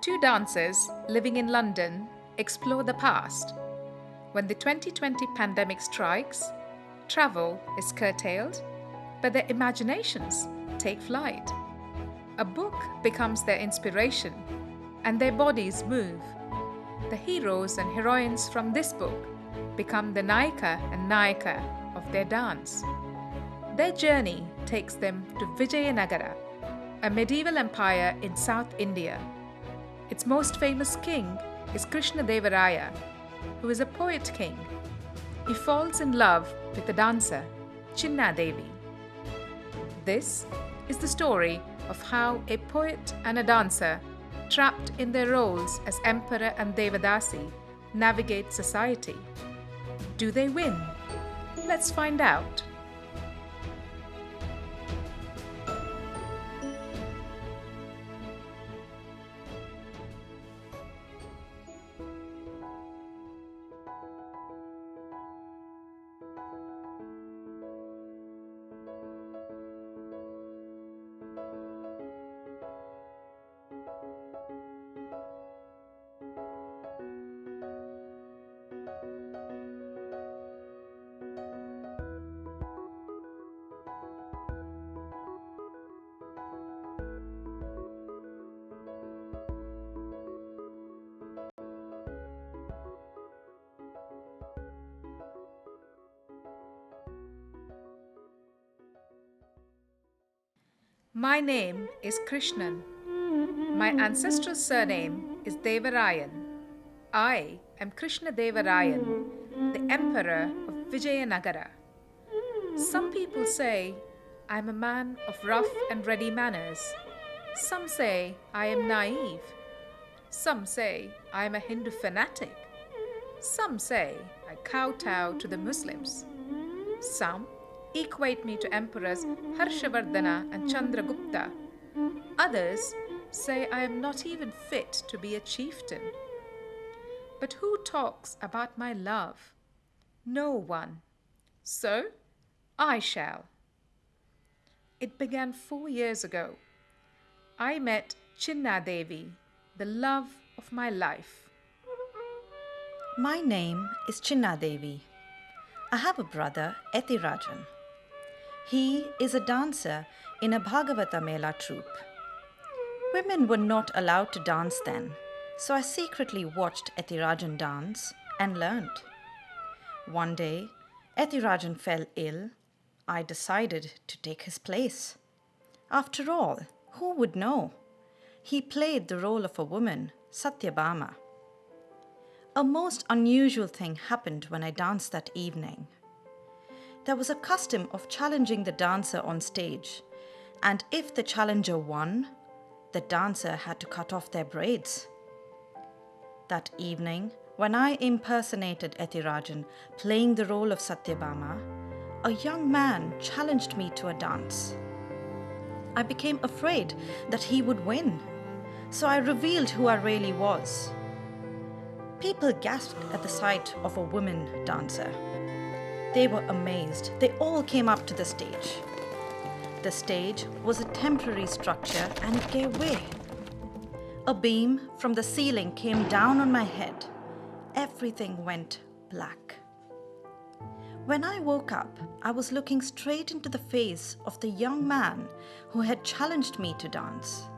Two dancers living in London explore the past. When the 2020 pandemic strikes, travel is curtailed, but their imaginations take flight. A book becomes their inspiration, and their bodies move. The heroes and heroines from this book become the Nayika and Nayaka of their dance. Their journey takes them to Vijayanagara, a medieval empire in South India. Its most famous king is Krishnadevaraya, who is a poet king. He falls in love with a dancer, Chinnadevi. This is the story of how a poet and a dancer, trapped in their roles as emperor and devadasi, navigate society. Do they win? Let's find out. My name is Krishnan. My ancestral surname is Devarayan. I am Krishna Devarayan, the emperor of Vijayanagara. Some people say I am a man of rough and ready manners. Some say I am naive. Some say I am a Hindu fanatic. Some say I kowtow to the Muslims. Some equate me to emperors Harshavardhana and Chandragupta. Others say I am not even fit to be a chieftain. But who talks about my love? No one. So, I shall. It began 4 years ago. I met Chinnadevi, the love of my life. My name is Chinnadevi. I have a brother, Ethirajan. He is a dancer in a Bhagavata Mela troupe. Women were not allowed to dance then, so I secretly watched Ethirajan dance and learned. One day, Ethirajan fell ill. I decided to take his place. After all, who would know? He played the role of a woman, Satyabhama. A most unusual thing happened when I danced that evening. There was a custom of challenging the dancer on stage, and if the challenger won, the dancer had to cut off their braids. That evening, when I impersonated Ethirajan playing the role of Satyabhama, a young man challenged me to a dance. I became afraid that he would win, so I revealed who I really was. People gasped at the sight of a woman dancer. They were amazed. They all came up to the stage. The stage was a temporary structure and it gave way. A beam from the ceiling came down on my head. Everything went black. When I woke up, I was looking straight into the face of the young man who had challenged me to dance.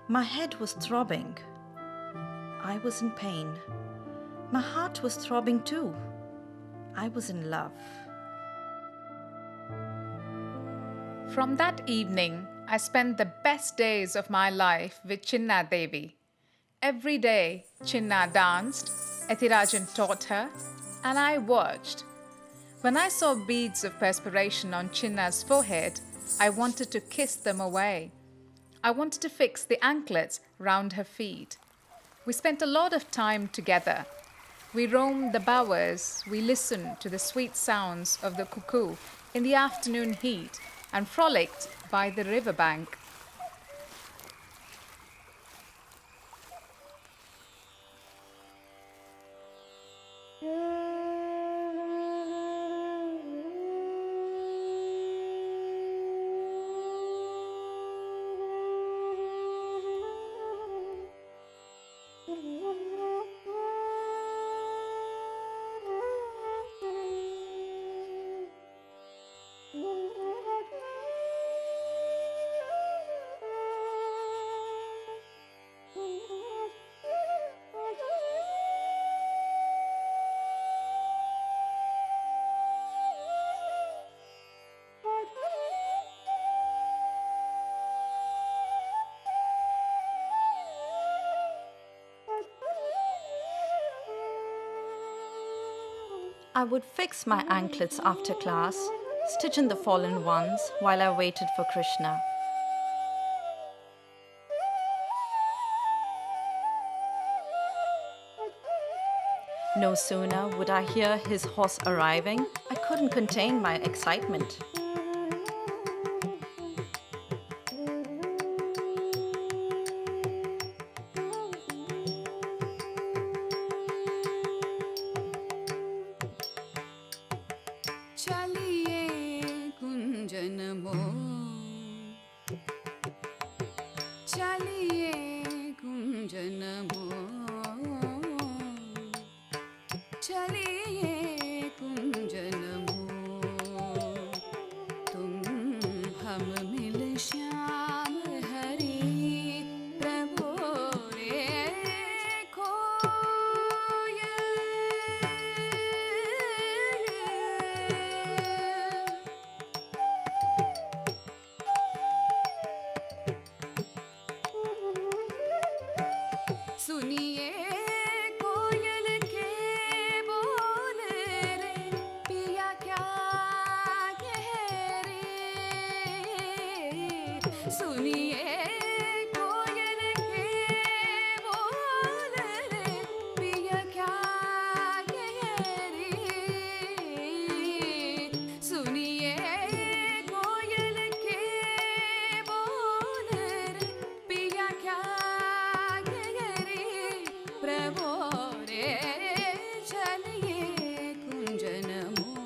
My head was throbbing. I was in pain. My heart was throbbing too. I was in love. From that evening, I spent the best days of my life with Chinnadevi. Every day, Chinna danced, Ethirajan taught her, and I watched. When I saw beads of perspiration on Chinna's forehead, I wanted to kiss them away. I wanted to fix the anklets round her feet. We spent a lot of time together. We roamed the bowers, we listened to the sweet sounds of the cuckoo in the afternoon heat and frolicked by the riverbank. I would fix my anklets after class, stitch in the fallen ones while I waited for Krishna. No sooner would I hear his horse arriving, I couldn't contain my excitement. Chaliye Kunjanu, Chaliye Kunjanu, Chaliye Kunjanu, tum hum mil shyam hari prabhu re सुनिए कोयल के बोल रे पिया क्या कह रे सुनिए कोयल के बोल रे पिया क्या कह रे सुनिए कोयल के बोल रे पिया क्या प्रभो रे चलिए कुंजनमो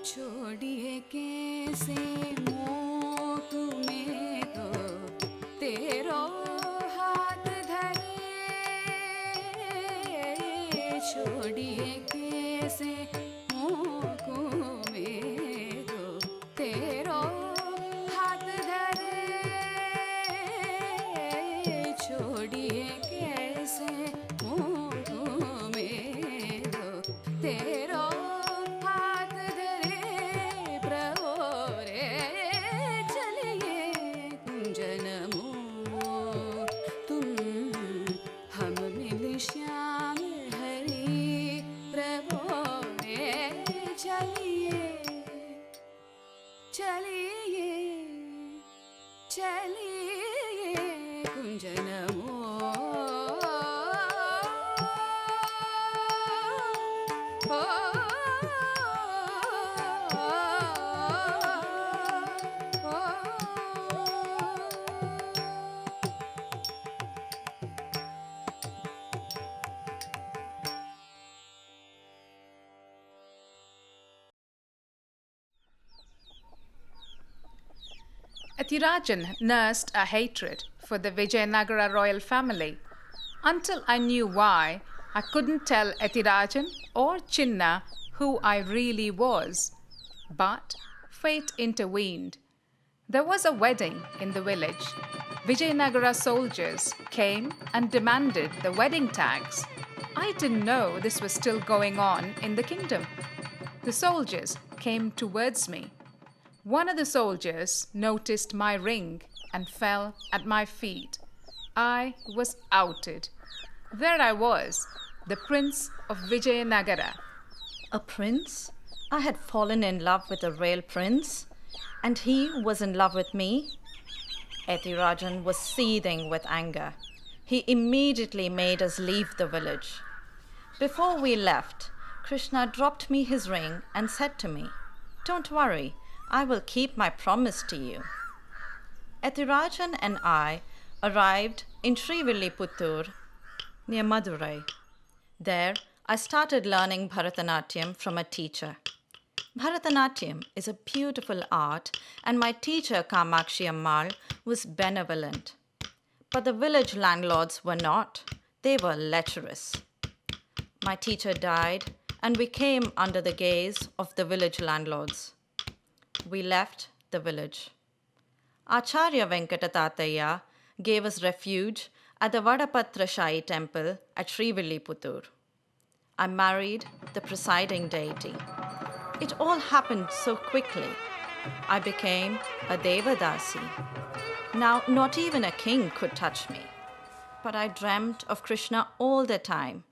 छोड़िए कैसे मोह में तो तेरो हाथ धरे छोड़िए कैसे मोह में तो तेरो हाथ धरे छोड़िए कैसे मुँह में दो तेरो हाथ धरे प्रभो रे चलिए कुंजनमो तुम हम मिल श्याम हरि प्रभो रे चलिए चलिए चलिए कुंजनमो Ethirajan nursed a hatred for the Vijayanagara royal family. Until I knew why, I couldn't tell Ethirajan or Chinna who I really was. But fate intervened. There was a wedding in the village. Vijayanagara soldiers came and demanded the wedding tags. I didn't know this was still going on in the kingdom. The soldiers came towards me. One of the soldiers noticed my ring and fell at my feet. I was outed. There I was, the prince of Vijayanagara. A prince? I had fallen in love with a real prince, and he was in love with me. Ethirajan was seething with anger. He immediately made us leave the village. Before we left, Krishna dropped me his ring and said to me, "Don't worry, I will keep my promise to you." Ethirajan and I arrived in Srivilliputturu near Madurai. There, I started learning Bharatanatyam from a teacher. Bharatanatyam is a beautiful art, and my teacher Kamakshi Ammal was benevolent. But the village landlords were not. They were lecherous. My teacher died, and we came under the gaze of the village landlords. We left the village. Acharya Venkatatataya gave us refuge at the Vadapatra Shai temple at Srivilliputturu. I married the presiding deity. It all happened so quickly. I became a Devadasi. Now, not even a king could touch me. But I dreamt of Krishna all the time.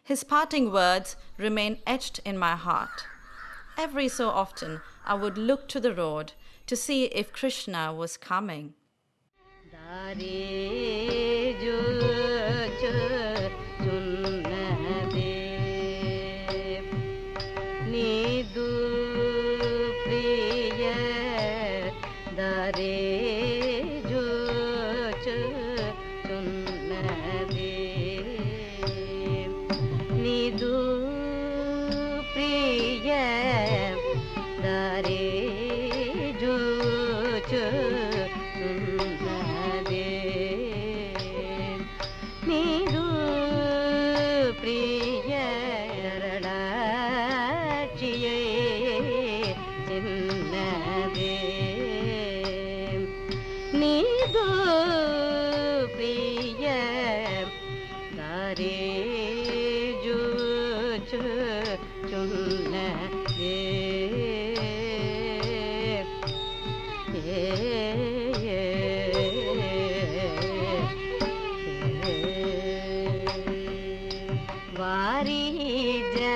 His parting words remain etched in my heart. Every so often, I would look to the road to see if Krishna was coming. Dhari, Joochu, chunnadi, nidu Priye, Dhari, Joochu, chunnadi, nidu Priye, Dhari, Joochu, chunnadi, nidu Priye, Chiye, Chinnade, nidu Priye, Dhari, Joochu, chunnade. Arige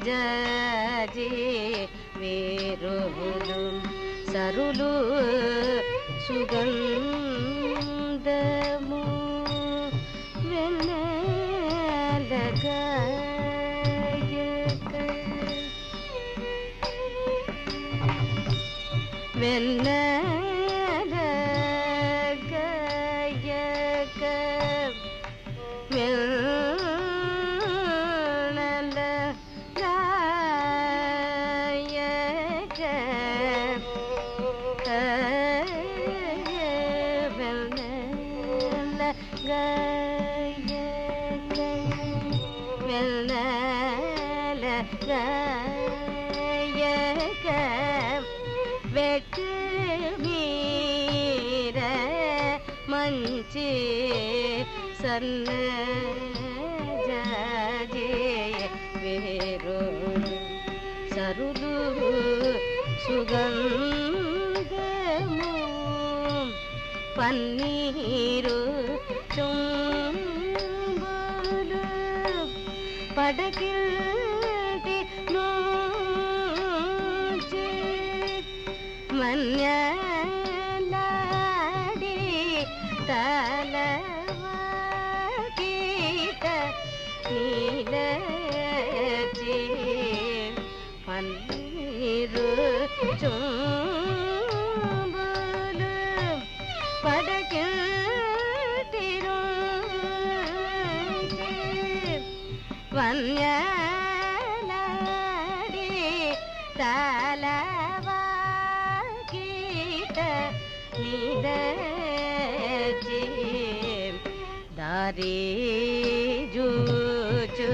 Jaji Verodum Sarulu Sugandamu Venalagayaka Jaji Verodum Sarulu Sugandamu Panniru Chumbulu Padakilti Noochi Manyaladi Talavakita Nilachi Panniru Chumbulu Padakilti Noochi Manyaladi Talavakita Nilachi Dhari Joochu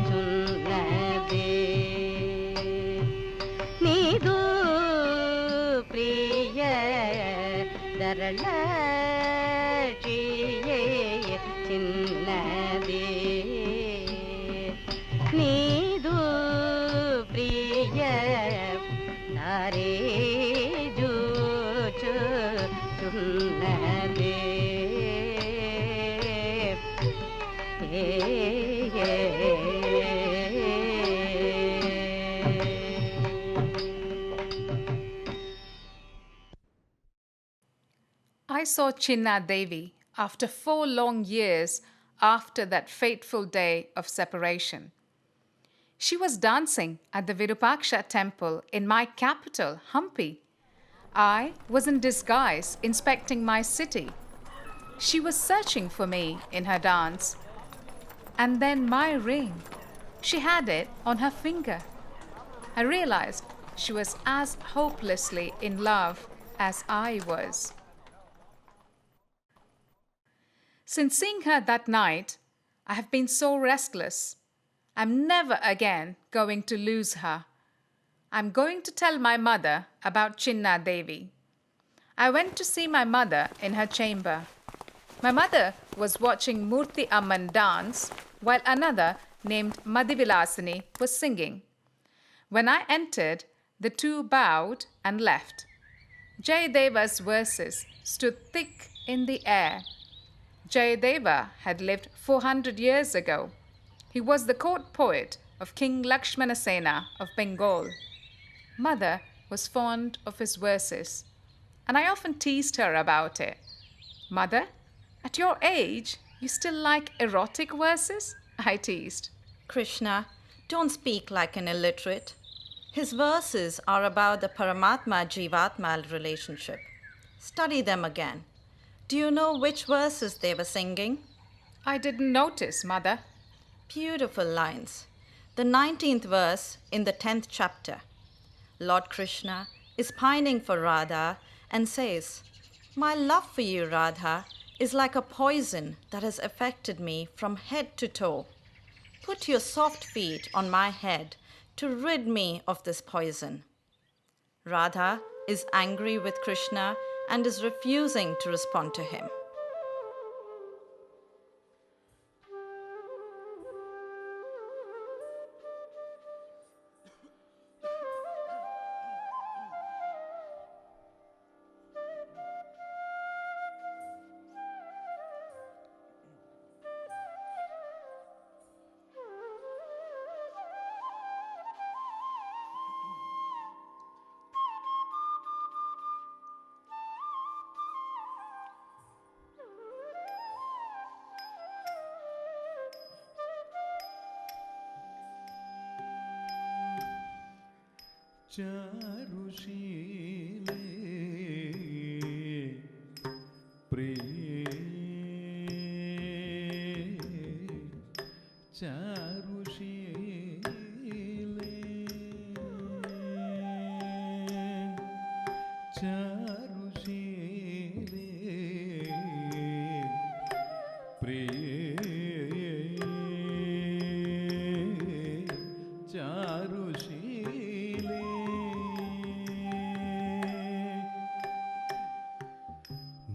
chunnadi nidu Priye Chiye Chinnade nidu Priye रे जूचू चुन्नदी I saw Chinnadevi after 4 long years after that fateful day of separation. She was dancing at the Virupaksha temple in my capital, Hampi. I was in disguise inspecting my city. She was searching for me in her dance. And then my ring. She had it on her finger. I realized she was as hopelessly in love as I was. Since seeing her that night, I have been so restless. I'm never again going to lose her. I'm going to tell my mother about Chinnadevi. I went to see my mother in her chamber. My mother was watching Murthy Amman dance while another named Madhivilasini was singing. When I entered, the two bowed and left. Jayadeva's verses stood thick in the air. Jayadeva had lived 400 years ago. He was the court poet of King Lakshmanasena of Bengal. Mother was fond of his verses, and I often teased her about it. Mother, at your age, you still like erotic verses? I teased. Krishna, don't speak like an illiterate. His verses are about the Paramatma-Jivatma relationship. Study them again. Do you know which verses they were singing? I didn't notice, Mother. Beautiful lines. The 19th verse in the 10th chapter. Lord Krishna is pining for Radha and says, "My love for you, Radha, is like a poison that has affected me from head to toe. Put your soft feet on my head to rid me of this poison." Radha is angry with Krishna and is refusing to respond to him. Charusheele Priye Charusheele Charusheele Priye Charusheele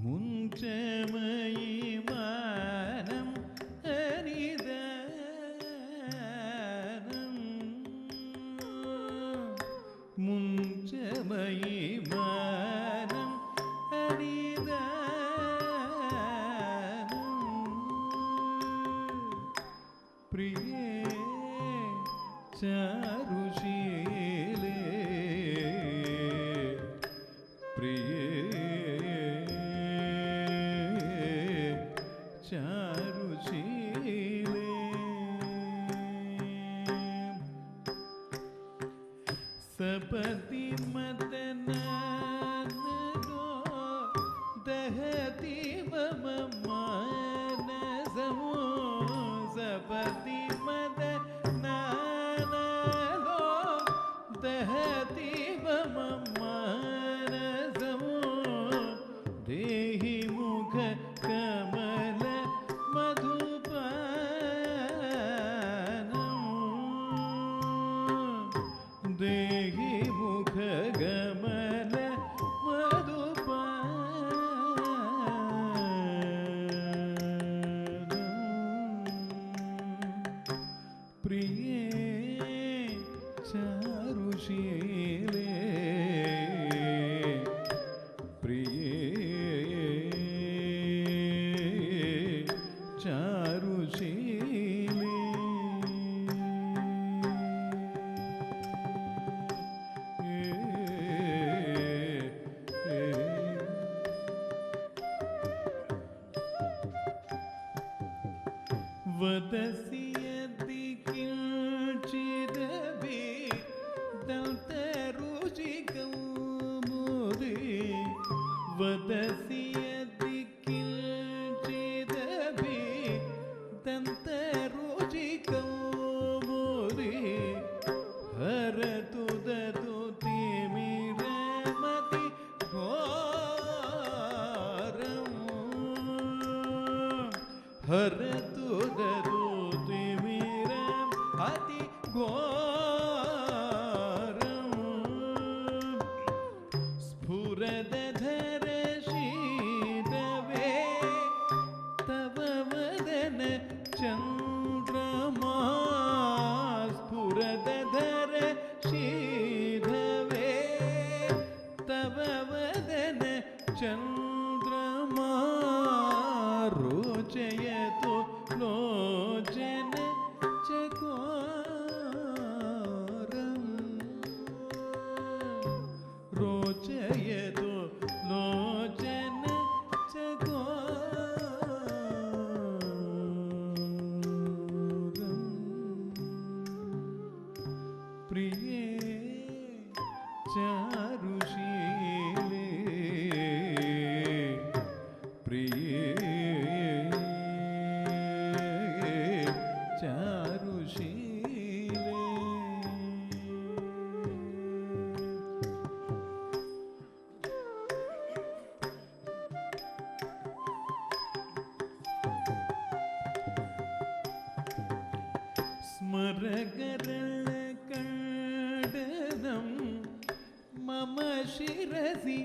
Munchamayi manam haridanam Munchamayi manam haridanam Priye Charusheele Priye Charusheele Sapati matanano dahati mamamanasamo Sapati matanano dahati mamamanasamo Dehi mukha kamala madhupanam Dehi mukha kamala madhupanam Priye Charusheele वदसि यदि किञ्चिदपि दन्तरुचिकौमुदी वदसि यदि किञ्चिदपि दन्तरुचिकौमुदी हरतु दतु तिमिरमति घोरम् हरतु दतु तिमिरम् अति घोरम् स्फुरदधर शीतवे तव वदन चन्द्रमा स्फुरदधर शीतवे तव वदन चन्द्रमा रोचयतु लोचन चकोरम् रोचयतु लोचन चकोरम् प्रिये चारुशीले प्रिये चारुशीले स्मरकरणकण्डनं मम शिरसि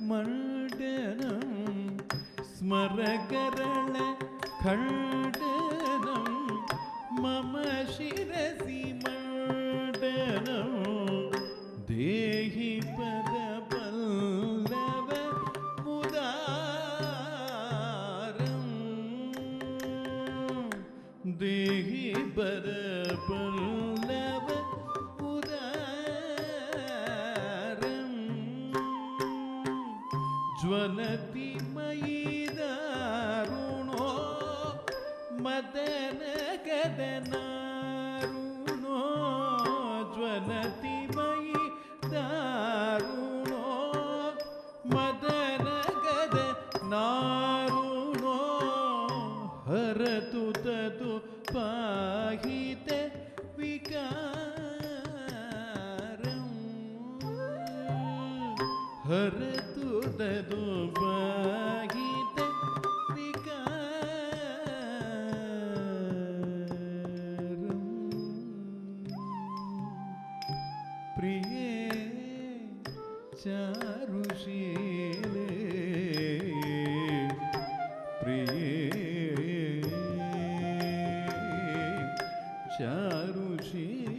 मण्डनं स्मरकरणकण्डनं मम शिरसि मण्डनं देहि पदपल्लव मुदारम् देहि पदपल्लव उदारम् ज्वलति मयि दारुणो मदन गदनारुणो ज्वलति मयि दारुणो मदन गदनारुणो हरतु ततु पाहित विकारम् हरतु ततु पाहित विकारम् प्रिये चारुशीले प्रिये चारुशीले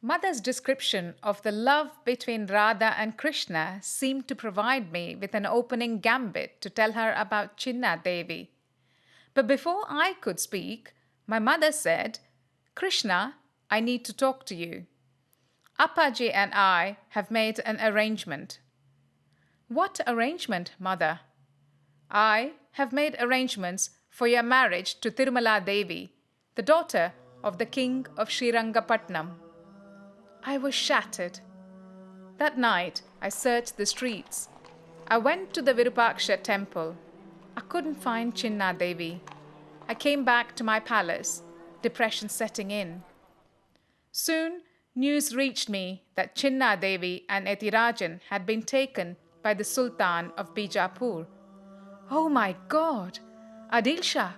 Mother's description of the love between Radha and Krishna seemed to provide me with an opening gambit to tell her about Chinnadevi. But before I could speak, my mother said, "Krishna, I need to talk to you. Appaji and I have made an arrangement." "What arrangement, mother?" "I have made arrangements for your marriage to Tirumala Devi, the daughter of the king of Srirangapatnam." I was shattered. That night, I searched the streets. I went to the Virupaksha temple. I couldn't find Chinnadevi. I came back to my palace. depression setting in. Soon, news reached me that Chinnadevi and Ethirajan had been taken by the Sultan of Bijapur. Oh my God! Adil Shah!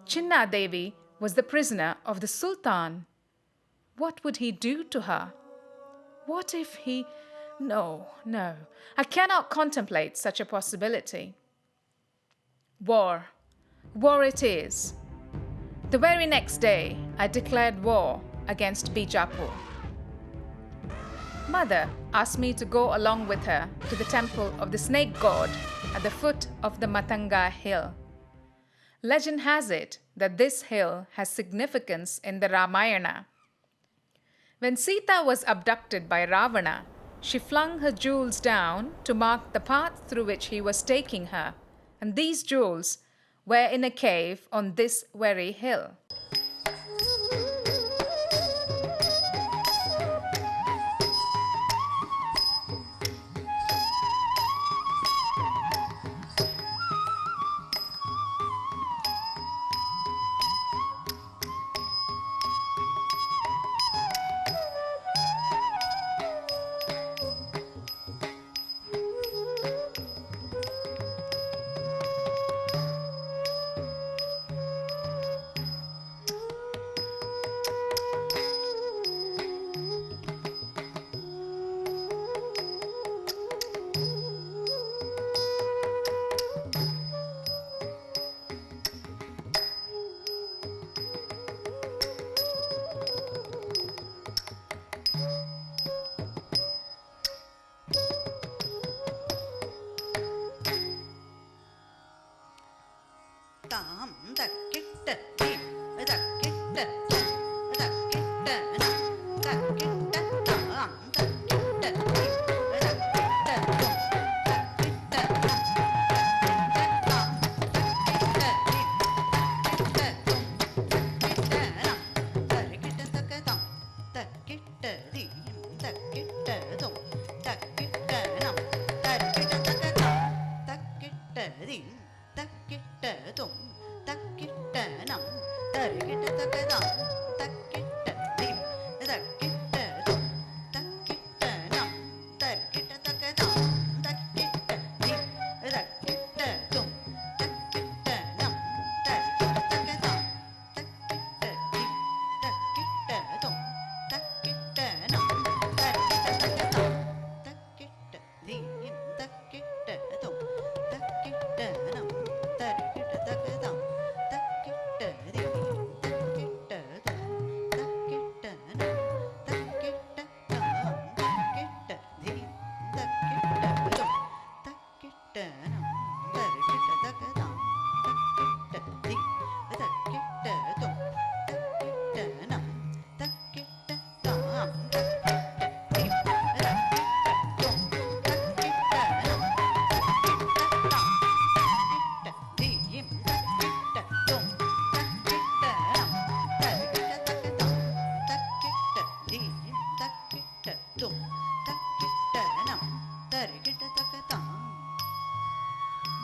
Chinnadevi was the prisoner of the Sultan. What would he do to her? What if he... No, I cannot contemplate such a possibility. War. War it is. The very next day, I declared war against Bijapur. Mother asked me to go along with her to the temple of the snake god at the foot of the Matanga hill. Legend has it that this hill has significance in the Ramayana. When Sita was abducted by Ravana, she flung her jewels down to mark the path through which he was taking her, and these jewels were in a cave on this very hill.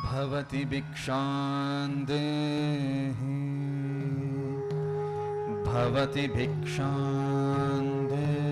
भवति भिक्षां देहि भवति भिक्षां देहि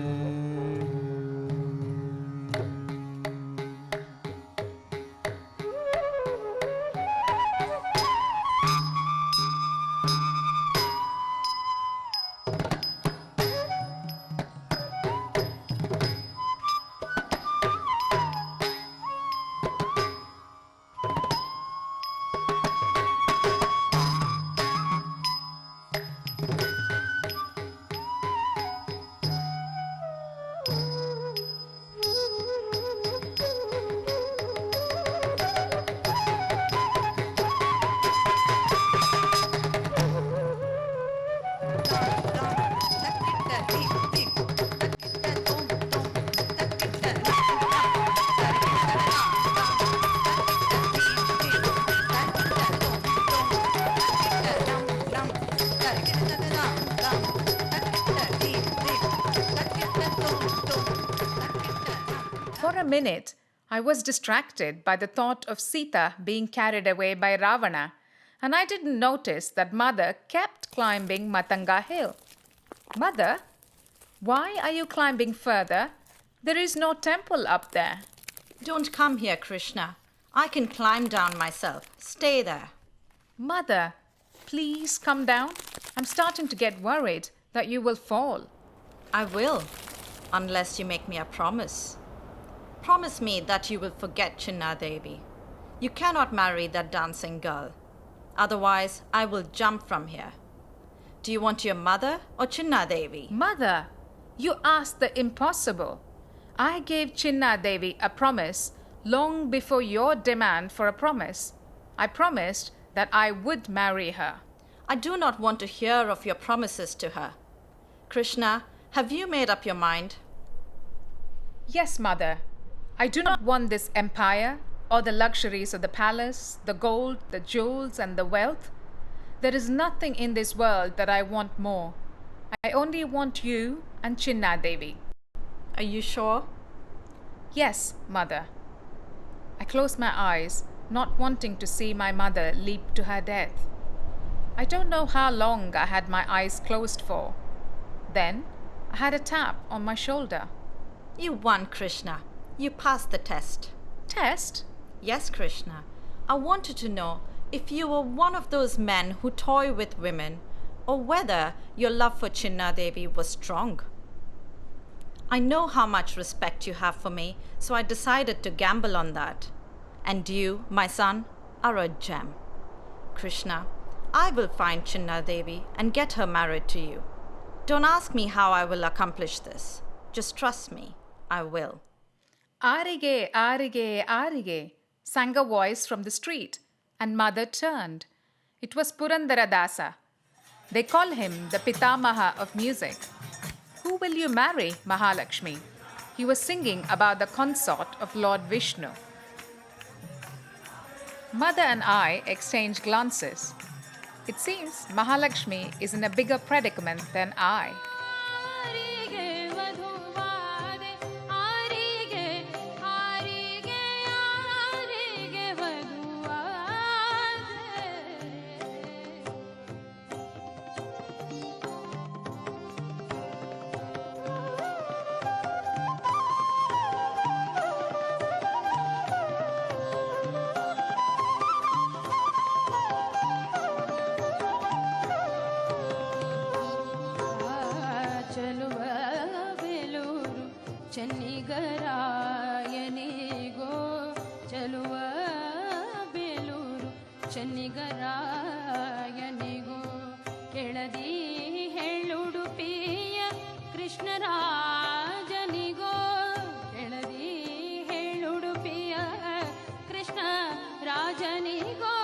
For a minute, I was distracted by the thought of Sita being carried away by Ravana, and I didn't notice that Mother kept climbing Matanga Hill. Mother, why are you climbing further? There is no temple up there. Don't come here, Krishna. I can climb down myself. Stay there. Mother, please come down. I'm starting to get worried that you will fall. I will, unless you make me a promise. Promise me that you will forget Chinnadevi. You cannot marry that dancing girl. Otherwise, I will jump from here. Do you want your mother or Chinnadevi? Mother, you asked the impossible. I gave Chinnadevi a promise long before your demand for a promise. I promised that I would marry her. I do not want to hear of your promises to her. Krishna, have you made up your mind? Yes, Mother. I do not want this empire or the luxuries of the palace, the gold, the jewels, and the wealth. There is nothing in this world that I want more. I only want you and Chinnadevi. Are you sure? Yes, Mother. I closed my eyes, not wanting to see my mother leap to her death. I don't know how long I had my eyes closed for. Then I had a tap on my shoulder. You won, Krishna. You passed the test. Test? Yes, Krishna. I wanted to know if you were one of those men who toy with women, or whether your love for Chinnadevi was strong. I know how much respect you have for me, so I decided to gamble on that. And you, my son, are a gem. Krishna, I will find Chinnadevi and get her married to you. Don't ask me how I will accomplish this. Just trust me, I will. Arige, Arige, Arige, sang a voice from the street, and Mother turned. It was Purandaradasa. They call him the Pitamaha of music. Who will you marry, Mahalakshmi? He was singing about the consort of Lord Vishnu. Mother and I exchanged glances. It seems Mahalakshmi is in a bigger predicament than I. Arige Vaduvagyve Arige Arige Arige ಚನ್ನಿಗರಾಯನಿಗೋ ಚಲುವ ಬೇಲೂರು ಚನ್ನಿಗರಾಯನಿಗೋ ಕೆಳದಿ ಹೆಳ್ಳುಡುಪಿಯ ಕೃಷ್ಣರಾಜನಿಗೋ ಕೆಳದಿ ಹೆಳ್ಳುಡುಪಿಯ ಕೃಷ್ಣ ರಾಜನಿಗೋ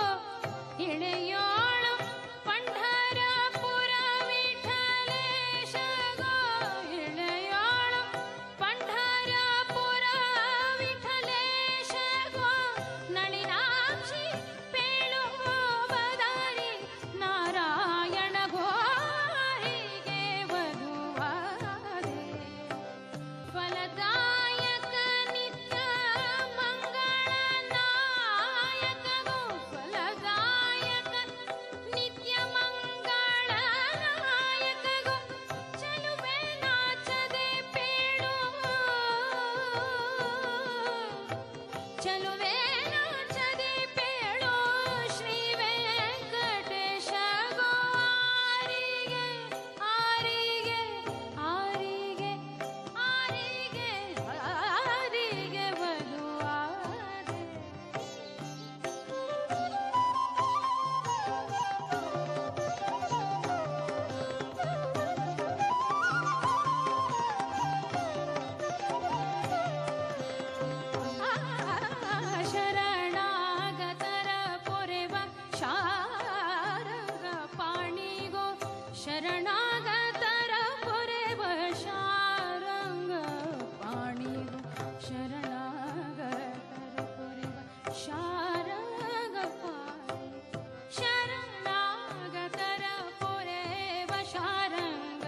ಇಳೆಯೋಳು ಪಂಢರಪುರ ವಿಠಲೇಶಗೋ ಇಳೆಯೋಳು ಪಂಢರಪುರ ವಿಠಲೇಶಗೋ ನಳಿನಾಕ್ಷಿ ಪೇಳುವದಾರಿ ನಾರಾಯಣ ಗೋರಿಗೆ ವಧುವಾದೆ ಫಲದಾಯಕ ನಿತ್ಯ ಮಂಗಳನಾಯಕಗೋ ಫಲದಾಯಕ ನಿತ್ಯ ಮಂಗಳನಾಯಕಗೋ ಚಲುವೆ ನಾಚದೆ ಪೇಳು ಚಲುವೆ ನಾಚದೆ ಪೇಳು ಶ್ರೀ ವೆಂಕಟೇಶ ಗೋ ಆರಿಗೆ ಆರಿಗೆ ಆರಿಗೆ ಆರಿಗೆ ಆರಿಗೆ ವಧುವಾದೆ ಶರಣಾಗತರ ಪೊರೆವ ಶಾರಂಗ ಪಾಣಿಗೋ ಶರಣಾಗತರ ಪೊರೆವ ಶಾರಂಗ ಪಾಣಿಗೋ ಶರಣಾಗತರ ಪೊರೆವ ಶಾರಂಗ ಪಾಣಿ ಶರಣಾಗತರ ಪೊರೆವ ಶಾರಂಗ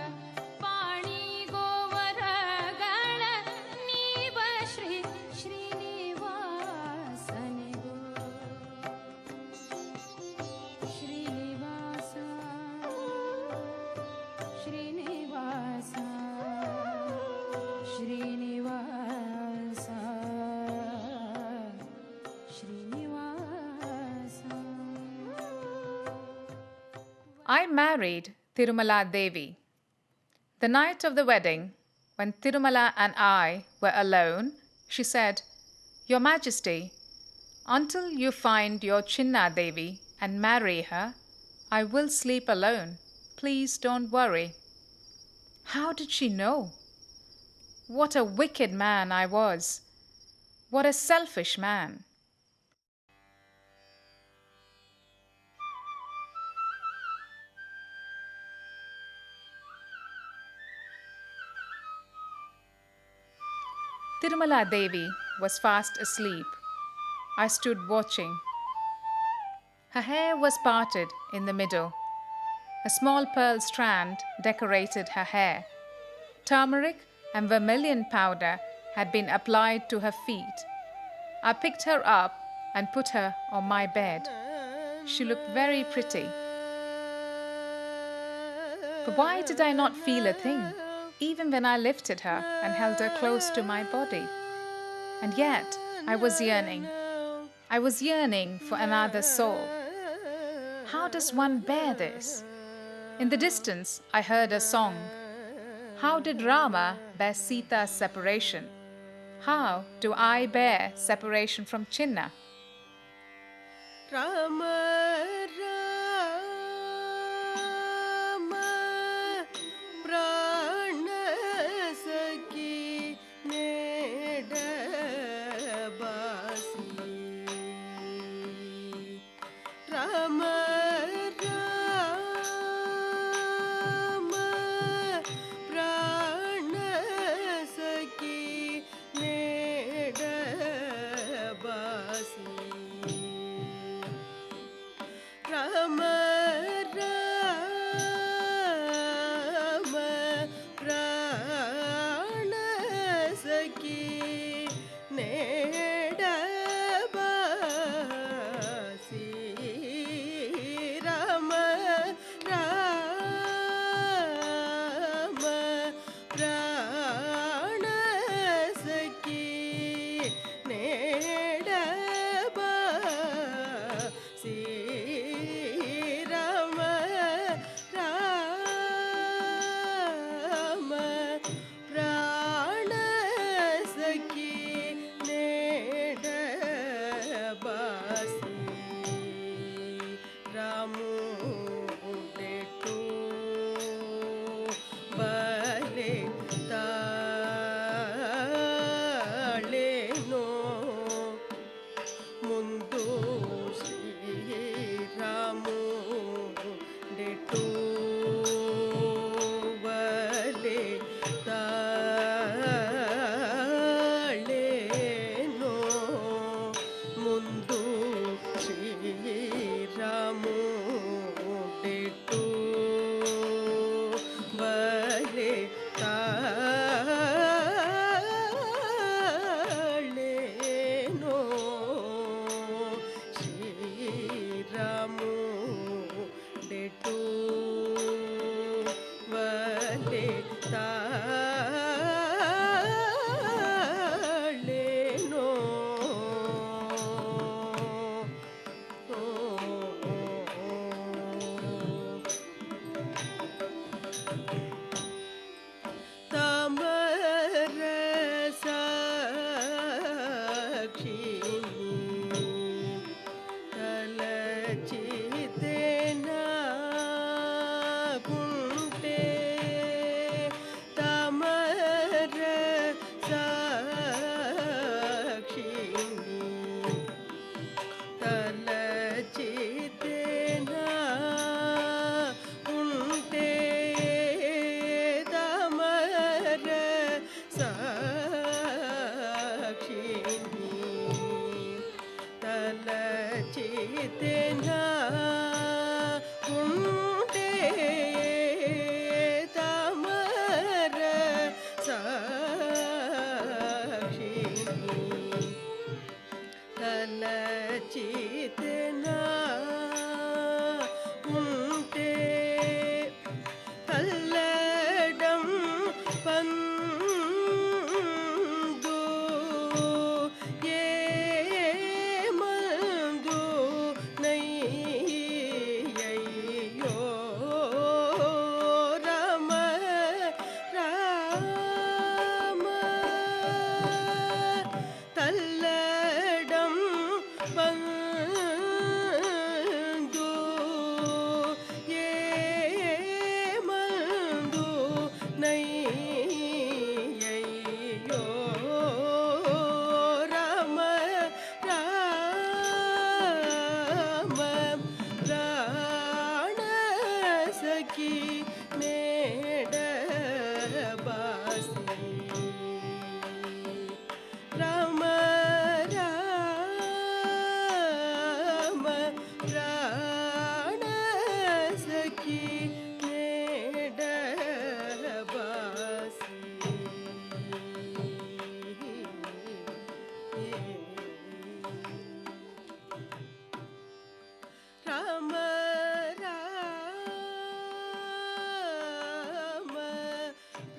ಪಾಣಿಗೋ ವರಗಳ ನೀವ Shri ಶ್ರೀನಿವಾಸನಿಗೋ I married Tirumala Devi. The night of the wedding, when Tirumala and I were alone, she said, "Your Majesty, until you find your Chinnadevi and marry her, I will sleep alone. Please don't worry." How did she know? What a wicked man I was! What a selfish man! Tirumala Devi was fast asleep. I stood watching. Her hair was parted in the middle. A small pearl strand decorated her hair. Turmeric and vermilion powder had been applied to her feet. I picked her up and put her on my bed. She looked very pretty. But why did I not feel a thing, even when I lifted her and held her close to my body? And yet I was yearning. I was yearning for another soul. How does one bear this? In the distance, I heard a song. How did Rama bear Sita's separation? How do I bear separation from Chinna? Rama prana saki nedabasi Rama सखी made बासी राम राम प्राण सखी made बासी राम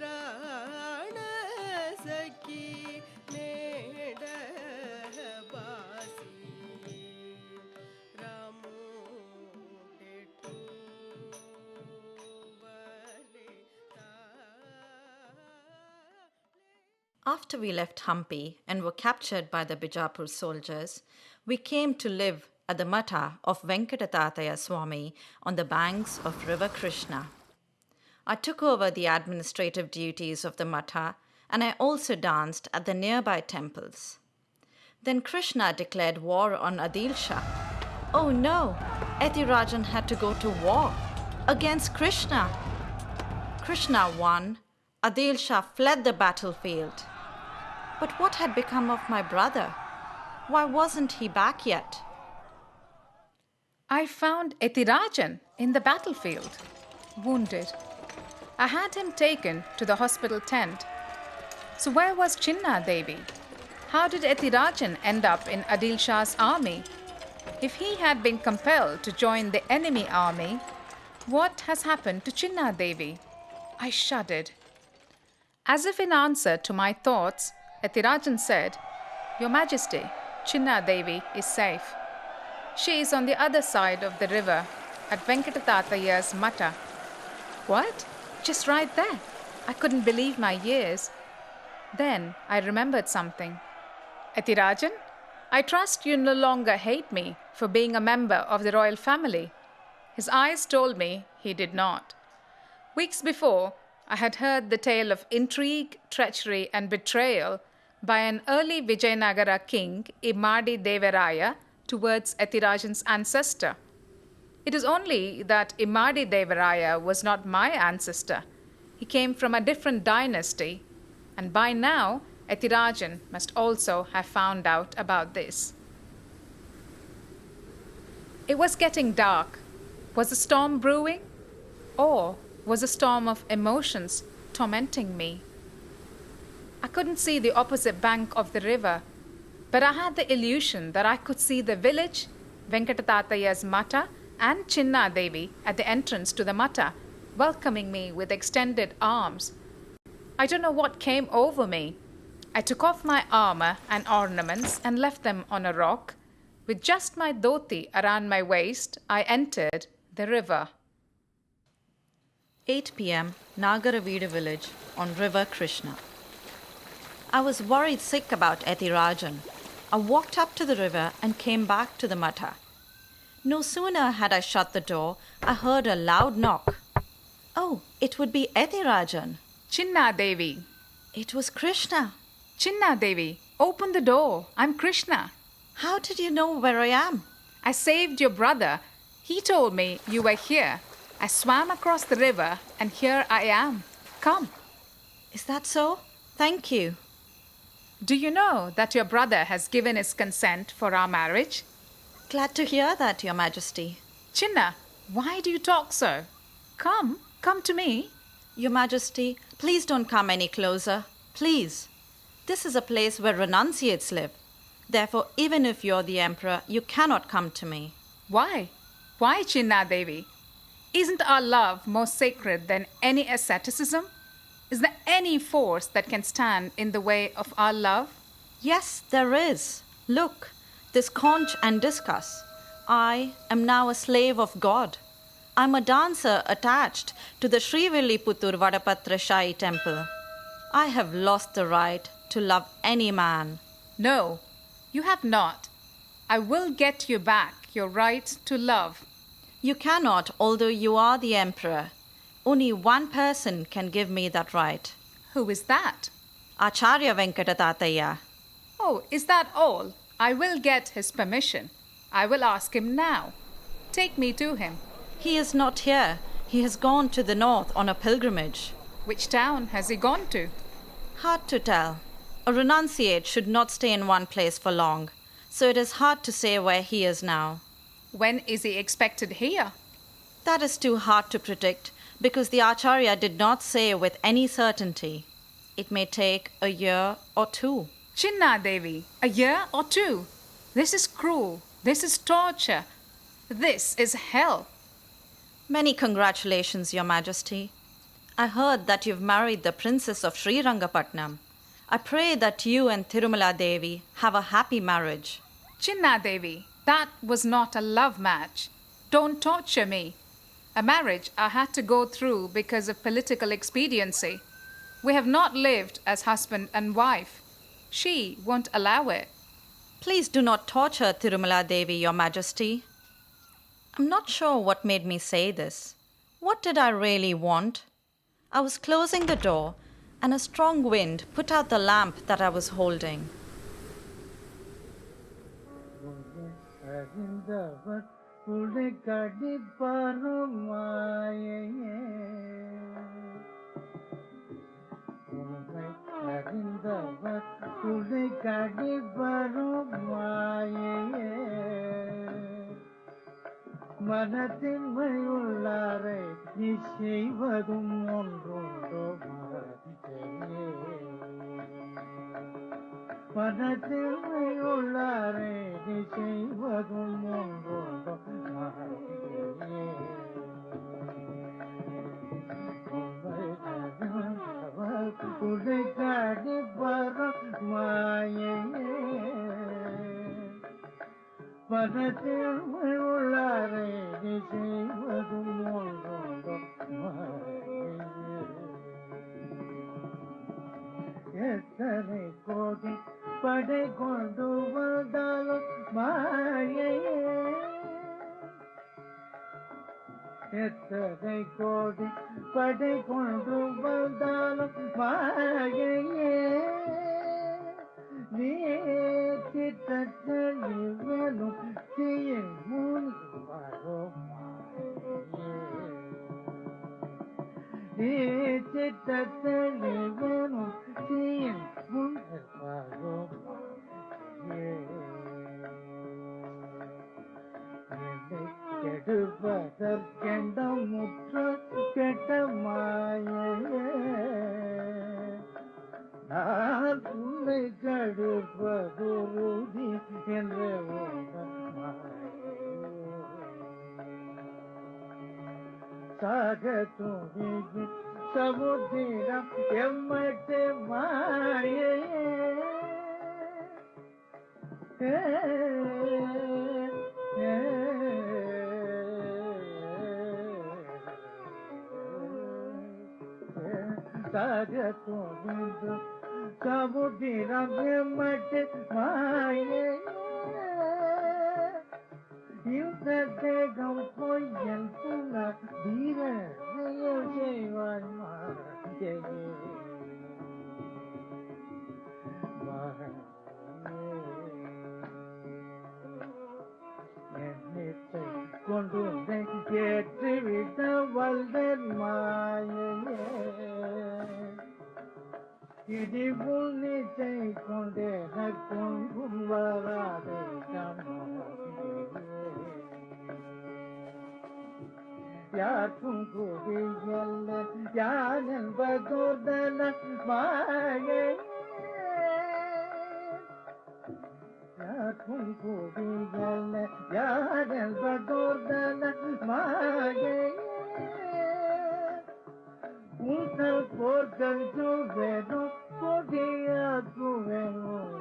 राम प्राण सखी made बासी रामो डेटू After we left Hampi and were captured by the Bijapur soldiers, we came to live at the Matha of Venkatatayaswamy on the banks of River Krishna. I took over the administrative duties of the Matha and I also danced at the nearby temples. Then Krishna declared war on Adil Shah. Oh no! Ethirajan had to go to war against Krishna. Krishna won. Adil Shah fled the battlefield. But what had become of my brother? Why wasn't he back yet? I found Ethirajan in the battlefield, wounded. I had him taken to the hospital tent. So where was Chinnadevi? How did Ethirajan end up in Adil Shah's army? If he had been compelled to join the enemy army, what has happened to Chinnadevi? I shuddered. As if in answer to my thoughts, Ethirajan said, Your Majesty, Chinnadevi is safe. She is on the other side of the river at Venkatatataya's Matha. What? Just right there. I couldn't believe my ears. Then I remembered something. Ethirajan, I trust you no longer hate me for being a member of the royal family. His eyes told me he did not. Weeks before, I had heard the tale of intrigue, treachery, and betrayal by an early Vijayanagara king, Immadi Devaraya, towards Ethirajan's ancestor. It is only that Immadi Devaraya was not my ancestor. He came from a different dynasty, and by now, Ethirajan must also have found out about this. It was getting dark. Was a storm brewing? Or was a storm of emotions tormenting me? I couldn't see the opposite bank of the river, but I had the illusion that I could see the village, Venkatatataya's Matha, and Chinnadevi at the entrance to the Matha, welcoming me with extended arms. I don't know what came over me. I took off my armor and ornaments and left them on a rock. With just my dhoti around my waist, I entered the river. 8 p.m., Nagaraveeda village on River Krishna. I was worried sick about Ethirajan. I walked up to the river and came back to the Matha. No sooner had I shut the door, I heard a loud knock. Oh, it would be Ethirajan. Chinnadevi. It was Krishna. Chinnadevi, open the door. I'm Krishna. How did you know where I am? I saved your brother. He told me you were here. I swam across the river and here I am. Come. Is that so? Thank you. Do you know that your brother has given his consent for our marriage? Glad to hear that, Your Majesty. Chinna, why do you talk so? Come to me. Your Majesty, please don't come any closer. Please. This is a place where renunciates live. Therefore, even if you're the emperor, you cannot come to me. Why? Why, Chinnadevi? Isn't our love more sacred than any asceticism? Is there any force that can stand in the way of our love? Yes, there is. Look, this conch and discus. I am now a slave of God. I'm a dancer attached to the Sri Villiputtur Vadapatra Shai temple. I have lost the right to love any man. No, you have not. I will get you back your right to love. You cannot, although you are the emperor. Only one person can give me that right. Who is that? Acharya Venkatataya. Oh, is that all? I will get his permission. I will ask him now. Take me to him. He is not here. He has gone to the north on a pilgrimage. Which town has he gone to? Hard to tell. A renunciate should not stay in one place for long, so it is hard to say where he is now. When is he expected here? That is too hard to predict because the Acharya did not say with any certainty. It may take a year or two. Chinnadevi, a year or two? This is cruel. This is torture. This is hell. Many congratulations, Your Majesty. I heard that you've married the Princess of Srirangapatnam. I pray that you and Tirumala Devi have a happy marriage. Chinnadevi, that was not a love match. Don't torture me. A marriage I had to go through because of political expediency. We have not lived as husband and wife. She won't allow it. Please do not torture Tirumala Devi, Your Majesty. I'm not sure what made me say this. What did I really want? I was closing the door, and a strong wind put out the lamp that I was holding. மனத்தின்மையுள்ளாரை நீ செய்வதும் ஒன்றுண்டோ மனத்தின்மையுள்ளாரை நீ செய்வதும் ஒன்றுண்டோ குடை காடி வரும் மாயே மனத்தின்மையுள்ளாரை நீ செய்வதும் ஒன்றுண்டோ எத்தனை கோடி படை கொண்டு வந்தாலும் மாயே எத்தனை கோடி படை கொண்டு வந்தாலும் மாயே நீ கிட்டத்தட்ட வேணும் தீயின் முன் வரும் நீ கிட்டத்தட்ட வேணும் தீயின் முன் வரும் கெடுப்பதற்கெண்ட முற்ற கெட்ட மாயே நான் உன்னை கடுப்பதுருதி என்று சாக துணிவு சமுத்திரம் எம்மட்டு மாயே சாக துணிவு சமுத்திரம் எம்மட்டு மாயே இந்த தேகம் பொய்யன் புன தீர செய்வான் மாயே என்னத்தை கொண்டு ஏற்றிவிட்ட வல்தன் மாயே இடி புள்ளிச்சை கொண்டே கொண்டும் வராதே யாருக்கும் கூடியல்ல யான் என்பதோர்தன மாயே யாருக்கும் கூடியல்ல யான் என்பதோர்தன மாயே உங்கள் போர்கள் வேணும் கொடியாக்கு வேணும்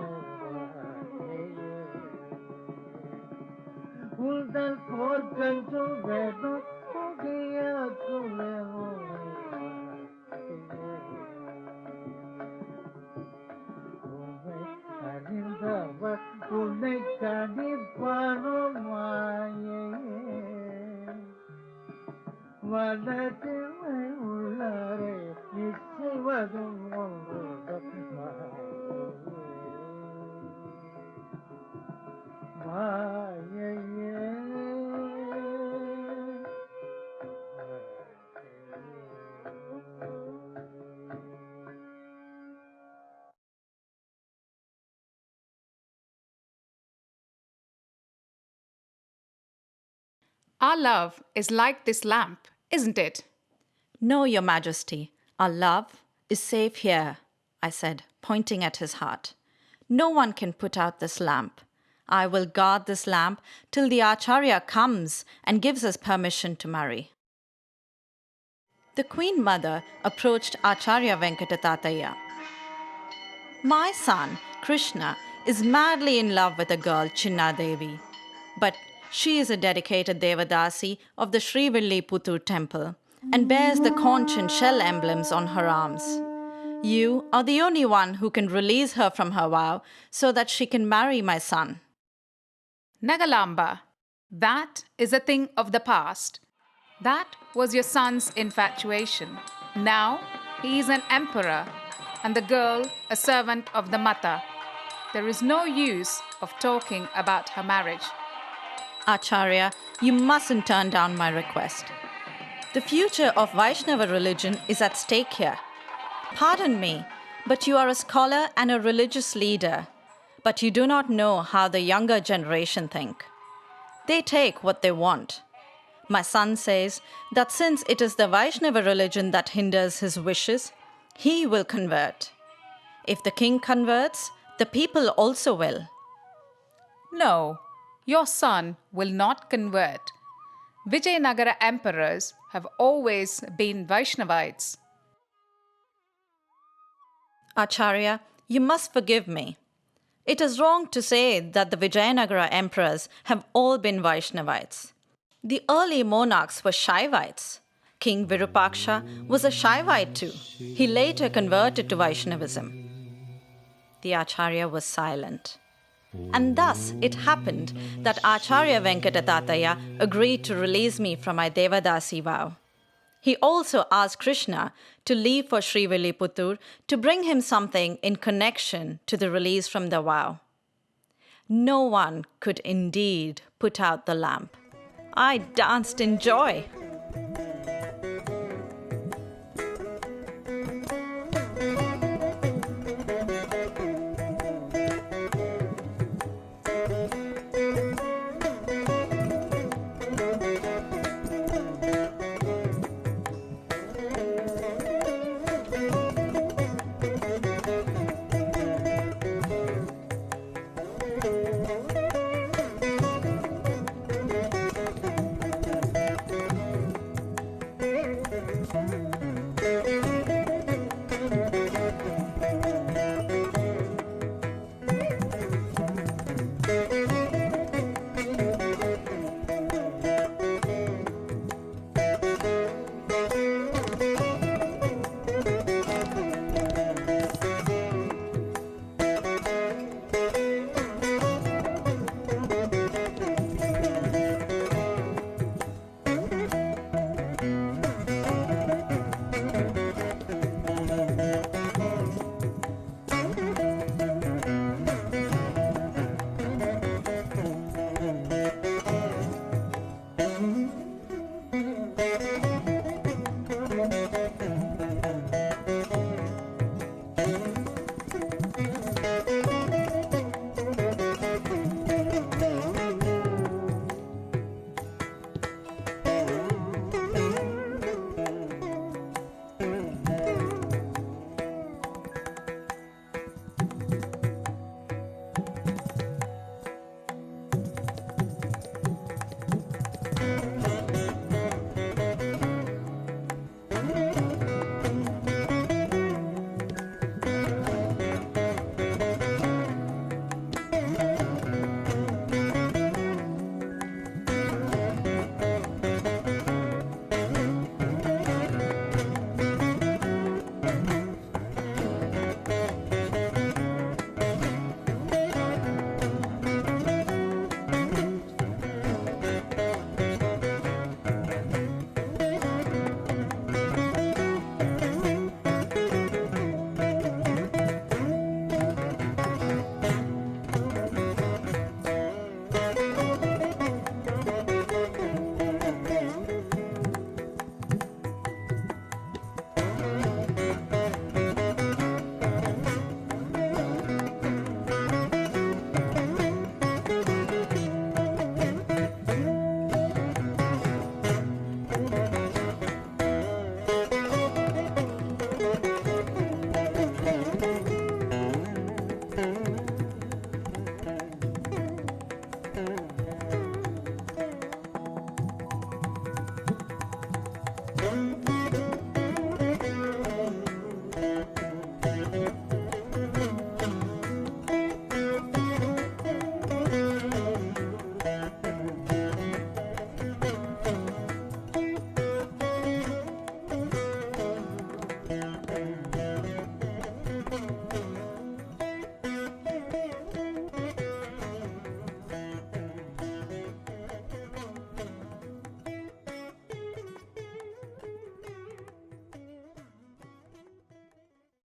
உங்கள் போர்கள் வேணும் கொடியாக்கு வேணும் உண்மை அறிந்தவர் உன்னை கணிப்பானோ மாயே வளர்த்திமை உள்ளாரே நிச்சயவதும் ஒன்று மாயே Our love is like this lamp, isn't it? No, Your Majesty, our love is safe here, I said, pointing at his heart. No one can put out this lamp. I will guard this lamp till the Acharya comes and gives us permission to marry. The Queen Mother approached Acharya Venkatatataya. My son, Krishna, is madly in love with a girl, Chinnadevi. But she is a dedicated Devadasi of the Sri Villiputturu temple and bears the conch and shell emblems on her arms. You are the only one who can release her from her vow so that she can marry my son. Nagalamba, that is a thing of the past. That was your son's infatuation. Now he is an emperor and the girl a servant of the Mata. There is no use of talking about her marriage. Acharya, you mustn't turn down my request. The future of Vaishnava religion is at stake here. Pardon me, but you are a scholar and a religious leader. But you do not know how the younger generation think. They take what they want. My son says that since it is the Vaishnava religion that hinders his wishes, he will convert. If the king converts, the people also will. No, your son will not convert. Vijayanagara emperors have always been Vaishnavites. Acharya, you must forgive me. It is wrong to say that the Vijayanagara emperors have all been Vaishnavites. The early monarchs were Shaivites. King Virupaksha was a Shaivite too. He later converted to Vaishnavism. The Acharya was silent. And thus it happened that Acharya Venkatatataya agreed to release me from my Devadasi vow. He also asked Krishna to leave for Sri Villiputturu to bring him something in connection to the release from the vow. No one could indeed put out the lamp. I danced in joy.